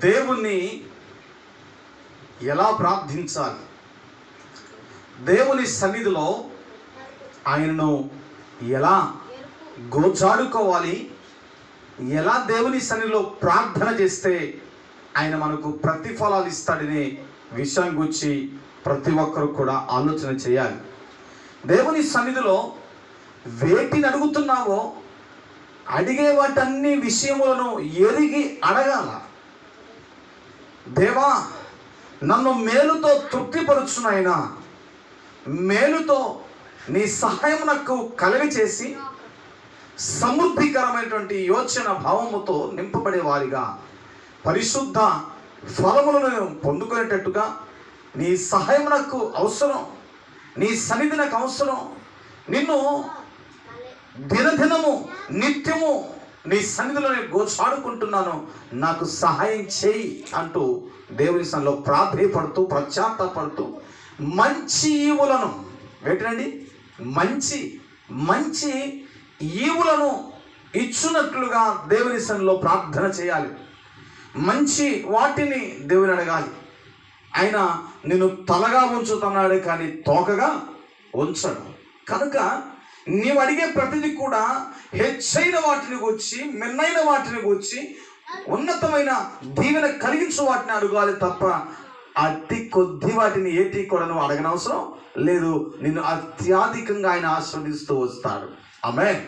దేవుణ్ణి ఎలా ప్రార్థించాలి, దేవుని సన్నిధిలో ఆయనను ఎలా గోచాడుకోవాలి, ఎలా దేవుని సన్నిధిలో ప్రార్థన చేస్తే ఆయన మనకు ప్రతిఫలాలు ఇస్తాడనే విషయం గురించి ప్రతి ఒక్కరు కూడా ఆలోచన చేయాలి. దేవుని సన్నిధిలో వేటిని అడుగుతున్నావో అడిగే వాటన్ని విషయములను ఎరిగి అడగాల. దేవా, నన్ను మేలుతో తృప్తిపరుచునైనా, మేలుతో నీ సహాయం నాకు కలిగి చేసి సమృద్ధికరమైనటువంటి యోచన భావముతో నింపబడే వారిగా పరిశుద్ధ ఫలములను పొందుకునేటట్టుగా నీ సహాయం నాకు అవసరం, నీ సన్నిధి నాకు అవసరం, నిన్ను దినదినము నిత్యము నీ సన్నిధిలో నేను గోచాడుకుంటున్నాను, నాకు సహాయం చేయి అంటూ దేవుని సన్నిధిలో ప్రాధేయపడుతూ పశ్చాత్తాపడుతూ మంచి ఈవులను ఏంటండి మంచి మంచి ఈవులను ఇచ్చున్నట్లుగా దేవుని సన్నిధిలో ప్రార్థన చేయాలి. మంచి వాటిని దేవుని అడగాలి. ఆయన నిన్ను తలగా ఉంచుతున్నాడే కానీ తోకగా ఉంచడు. కనుక నీవు అడిగే ప్రతిదీ కూడా హెచ్చైన వాటిని గురించి, మెన్నైన వాటిని గురించి, ఉన్నతమైన దీవెన కలిగించు వాటిని అడగాలి తప్ప అతి కొద్ది వాటిని ఏటి కూడా నువ్వు అడగనవసరం లేదు. నిన్ను అత్యధికంగా ఆయన ఆశీర్వదిస్తూ వస్తాడు. ఆమేన్.